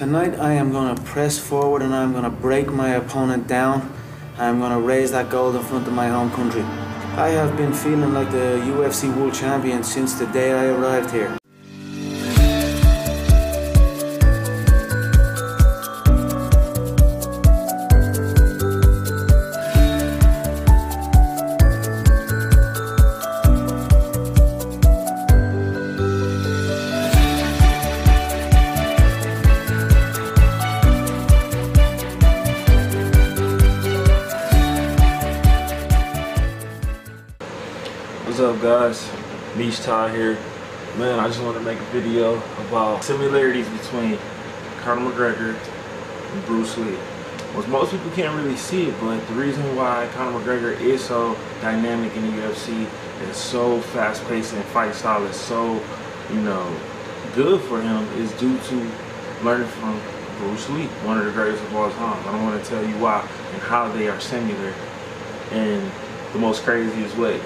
Tonight I am going to press forward and I'm going to break my opponent down. I'm going to raise that gold in front of my home country. I have been feeling like the UFC World Champion since the day I arrived here. What's up, guys? Meech here. Man, I just want to make a video about similarities between Conor McGregor and Bruce Lee. Well, most people can't really see it, but the reason why Conor McGregor is so dynamic in the UFC, is so fast-paced, and fight style is so, good for him, is due to learning from Bruce Lee, one of the greatest of all time. I don't want to tell you why and how they are similar in the most craziest ways.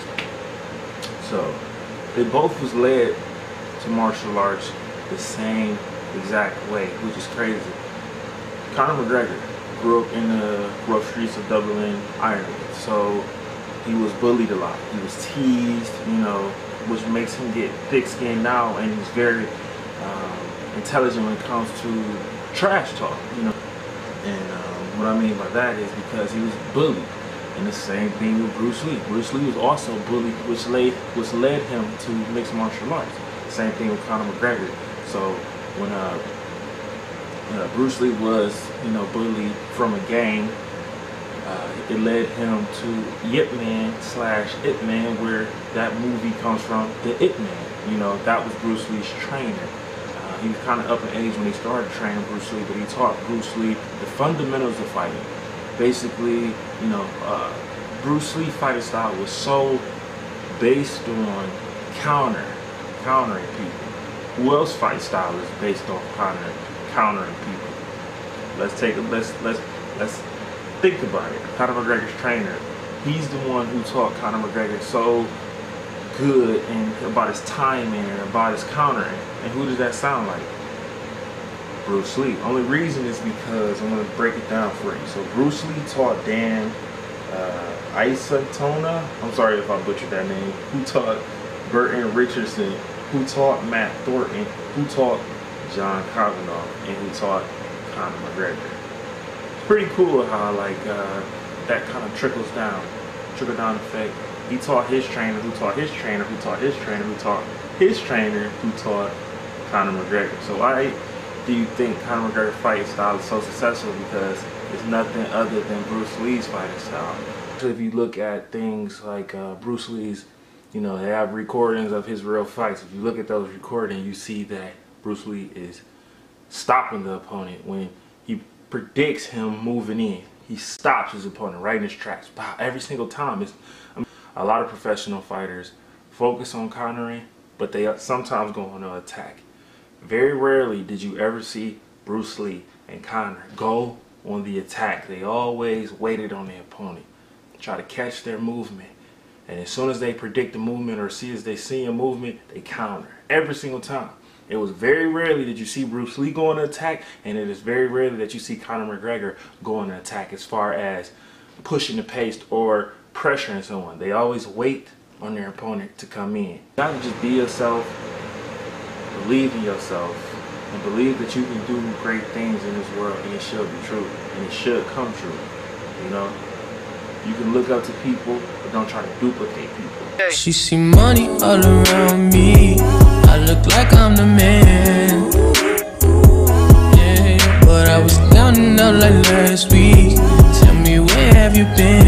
So, they both was led to martial arts the same exact way, which is crazy. Conor McGregor grew up in the rough streets of Dublin, Ireland. So, he was bullied a lot. He was teased, which makes him get thick-skinned now, and he's very intelligent when it comes to trash talk, And what I mean by that is because he was bullied. And the same thing with Bruce Lee. Bruce Lee was also bullied, which led him to mixed martial arts. Same thing with Conor McGregor. So when Bruce Lee was, bullied from a gang, it led him to Yip Man / Ip Man, where that movie comes from, the Ip Man. That was Bruce Lee's trainer. He was kind of up in age when he started training Bruce Lee, but he taught Bruce Lee the fundamentals of fighting. Basically, Bruce Lee fighting style was so based on countering people. Who else fight style is based on countering people? Let's think about it. Conor McGregor's trainer, he's the one who taught Conor McGregor so good and about his timing and about his countering. And who does that sound like? Bruce Lee. Only reason is because I'm going to break it down for you. So Bruce Lee taught Dan Isatona, I'm sorry if I butchered that name, who taught Burton Richardson, who taught Matt Thornton, who taught John Kavanaugh, and who taught Conor McGregor. It's pretty cool how that kind of trickle down effect. He taught his trainer, who taught his trainer, who taught his trainer, who taught his trainer, who taught Conor McGregor. So why do you think Conor McGregor's fighting style is so successful? Because it's nothing other than Bruce Lee's fighting style. So if you look at things like Bruce Lee's, they have recordings of his real fights. If you look at those recordings, you see that Bruce Lee is stopping the opponent when he predicts him moving in. He stops his opponent right in his tracks. Every single time. A lot of professional fighters focus on countering, but they sometimes go on an attack. Very rarely did you ever see Bruce Lee and Conor go on the attack. They always waited on the opponent, try to catch their movement, and as soon as they predict the movement or they see a movement, they counter every single time. It was very rarely that you see Bruce Lee go on an attack, and it is very rarely that you see Conor McGregor go on an attack as far as pushing the pace or pressuring someone. They always wait on their opponent to come in. You gotta just be yourself. Believe in yourself and believe that you can do great things in this world, and it should be true and it should come true. You can look up to people, but don't try to duplicate people. She see money all around me. I look like I'm the man. Yeah, but I was down and out like last week. Tell me, where have you been?